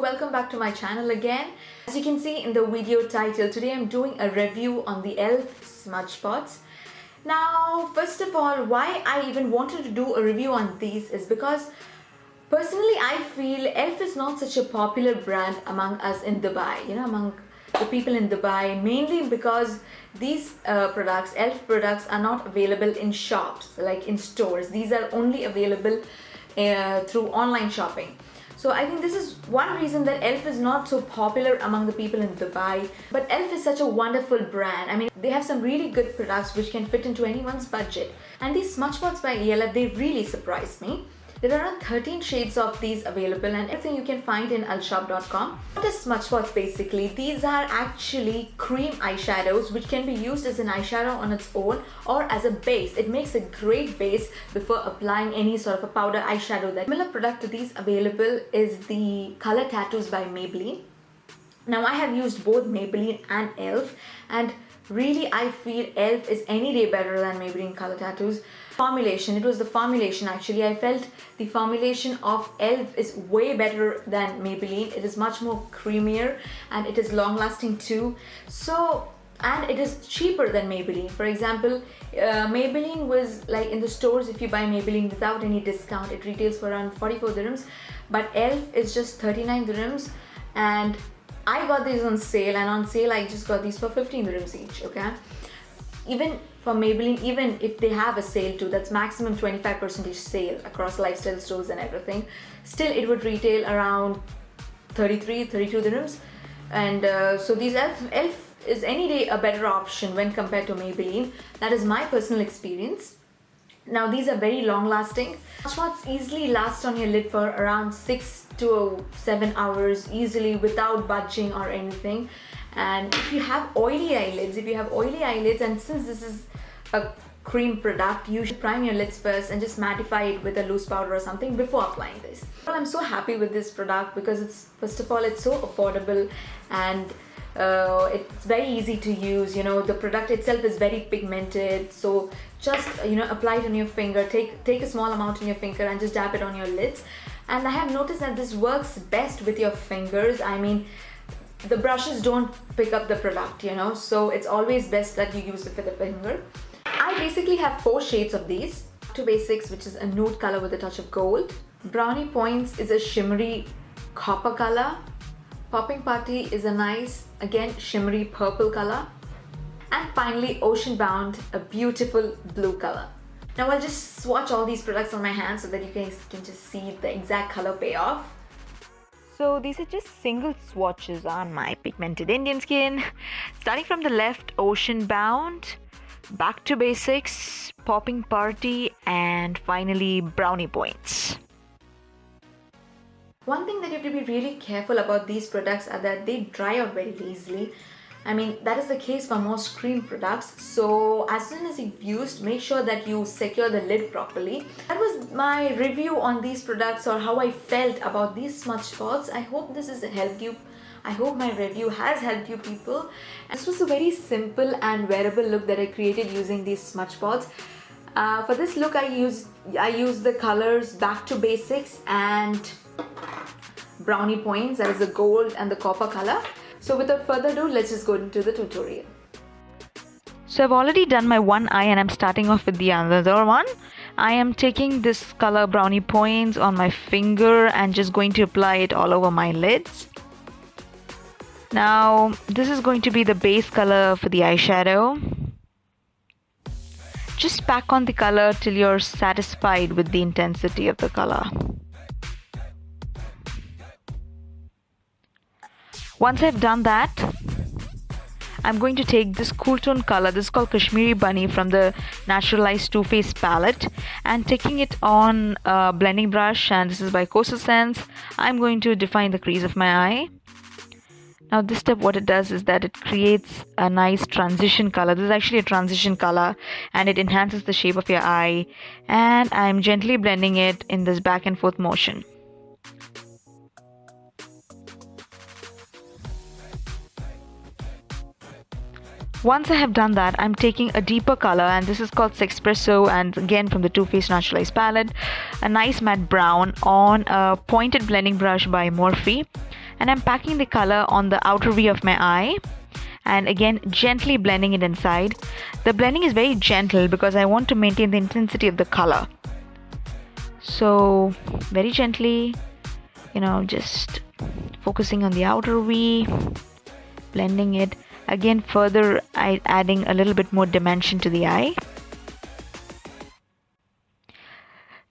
welcome back to my channel again. As you can see in the video title, today I'm doing a review on the e.l.f. smudge pots. Now, first of all, why I even wanted to do a review on these is because personally I feel e.l.f. is not such a popular brand among us in Dubai, among the people in Dubai, mainly because these products, e.l.f. products, are not available in shops, like in stores. These are only available through online shopping. So I think this is one reason that e.l.f. is not so popular among the people in Dubai. But e.l.f. is such a wonderful brand. I mean, they have some really good products which can fit into anyone's budget. And these smudge pots by e.l.f., they really surprised me. There are around 13 shades of these available and everything you can find in elshop.com. What are smudge pots basically? These are actually cream eyeshadows which can be used as an eyeshadow on its own or as a base. It makes a great base before applying any sort of a powder eyeshadow. The similar product to these available is the Color Tattoos by Maybelline. Now I have used both Maybelline and e.l.f. and really I feel e.l.f. is any day better than Maybelline Color Tattoos. Formulation, it was the formulation actually. I felt the formulation of e.l.f. is way better than Maybelline. It is much more creamier and it is long lasting too. And it is cheaper than Maybelline. For example, Maybelline was like in the stores, if you buy Maybelline without any discount, it retails for around 44 dirhams, but e.l.f. is just 39 dirhams, and I got these on sale, and on sale I just got these for 15 dirhams each, okay? Even for Maybelline, even if they have a sale too, that's maximum 25% sale across lifestyle stores and everything, still it would retail around 32 dirhams. And so these e.l.f. is any day a better option when compared to Maybelline. That is my personal experience. Now these are very long lasting. Smudge pots easily last on your lid for around 6 to 7 hours easily without budging or anything. And if you have oily eyelids, and since this is a cream product, you should prime your lids first and just mattify it with a loose powder or something before applying this. Well, I'm so happy with this product because it's, first of all, it's so affordable and it's very easy to use. The product itself is very pigmented, so just apply it on your finger, take a small amount on your finger and just dab it on your lids. And I have noticed that this works best with your fingers. I mean, the brushes don't pick up the product, so it's always best that you use it with the finger. I basically have 4 shades of these. Two Basics, which is a nude color with a touch of gold. Brownie Points is a shimmery copper color. Popping Party is a nice, again, shimmery purple color. And finally, Ocean Bound, a beautiful blue color. Now I'll just swatch all these products on my hand so that you guys can just see the exact color payoff. So these are just single swatches on my pigmented Indian skin. Starting from the left, Ocean Bound, Back to Basics, Popping Party, and finally Brownie Points. One thing that you have to be really careful about these products are that they dry out very easily. I mean, that is the case for most cream products. So as soon as you've used, make sure that you secure the lid properly. That was my review on these products, or how I felt about these smudge pots. I hope this has helped you. I hope my review has helped you people. And this was a very simple and wearable look that I created using these smudge pots. For this look, I used the colors Back to Basics and Brownie Points, that is the gold and the copper color. So without further ado, let's just go into the tutorial. So I've already done my one eye and I'm starting off with the other one. I am taking this color Brownie Points on my finger and just going to apply it all over my lids. Now this is going to be the base color for the eyeshadow. Just pack on the color till you're satisfied with the intensity of the color. Once I've done that, I'm going to take this cool tone color, this is called Kashmiri Bunny from the Naturalized Too Faced palette, and taking it on a blending brush, and this is by Coastal Scents, I'm going to define the crease of my eye. Now this step, what it does is that it creates a nice transition color. This is actually a transition color and it enhances the shape of your eye, and I'm gently blending it in this back and forth motion. Once I have done that, I'm taking a deeper color, and this is called Sexpresso, and again from the Too Faced Naturalized palette, a nice matte brown on a pointed blending brush by Morphe, And I'm packing the color on the outer V of my eye, and again gently blending it inside. The blending is very gentle because I want to maintain the intensity of the color. So very gently, just focusing on the outer V, blending it. Again, further adding a little bit more dimension to the eye.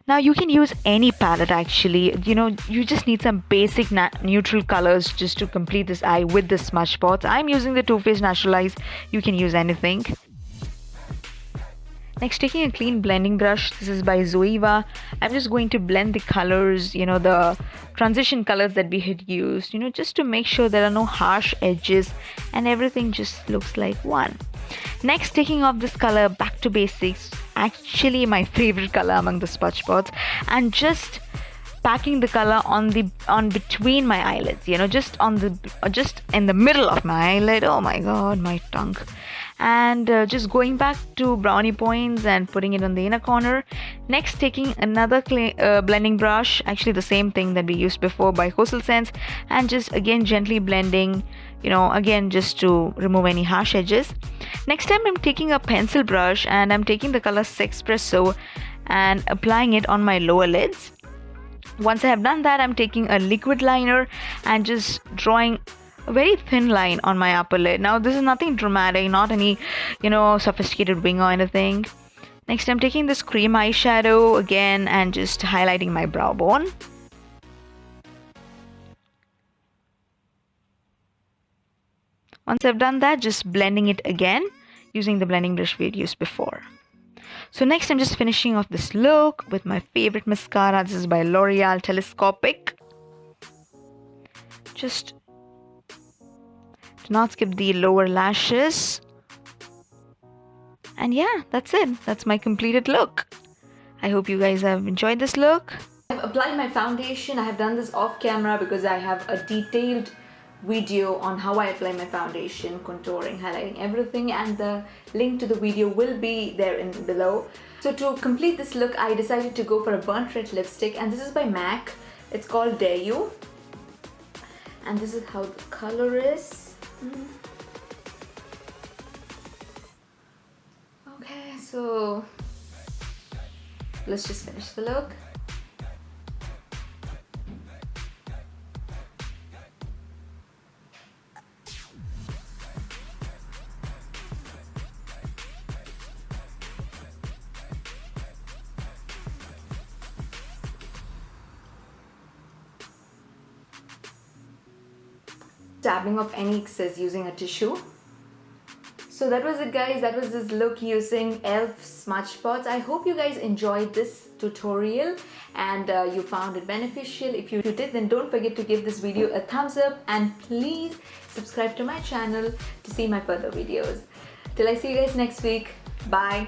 Now you can use any palette actually. You just need some basic neutral colors just to complete this eye with the smudge spots. I'm using the Too Faced Natural Eyes. You can use anything. Next, taking a clean blending brush. This is by Zoeva. I'm just going to blend the colors, the transition colors that we had used, just to make sure there are no harsh edges and everything just looks like one. Next, taking off this color, back to basics, actually my favorite color among the smudge spots, and just packing the color on between my eyelids, just in the middle of my eyelid. Oh my god, my tongue. And just going back to brownie points and putting it on the inner corner. Next, taking another blending brush, actually the same thing that we used before by Coastal Scents, and just again gently blending, again just to remove any harsh edges. Next time I'm taking a pencil brush and I'm taking the color Sexpresso and applying it on my lower lids. Once I have done that, I'm taking a liquid liner and just drawing a very thin line on my upper lid. Now this is nothing dramatic, not any sophisticated wing or anything. Next, I'm taking this cream eyeshadow again and just highlighting my brow bone. Once I've done that, just blending it again using the blending brush we had used before. So next, I'm just finishing off this look with my favorite mascara. This is by L'Oreal Telescopic. Just do not skip the lower lashes. And yeah, that's it. That's my completed look. I hope you guys have enjoyed this look. I've applied my foundation. I have done this off camera because I have a detailed video on how I apply my foundation, contouring, highlighting, everything, and the link to the video will be there in below. So to complete this look, I decided to go for a burnt red lipstick, and this is by MAC. It's called Dare You, and this is how the color is. Okay, so let's just finish the look. Dabbing off any excess using a tissue. So that was it, guys. That was this look using e.l.f. smudge spots. I hope you guys enjoyed this tutorial and you found it beneficial. If you did, then don't forget to give this video a thumbs up and please subscribe to my channel to see my further videos. Till I see you guys next week. Bye.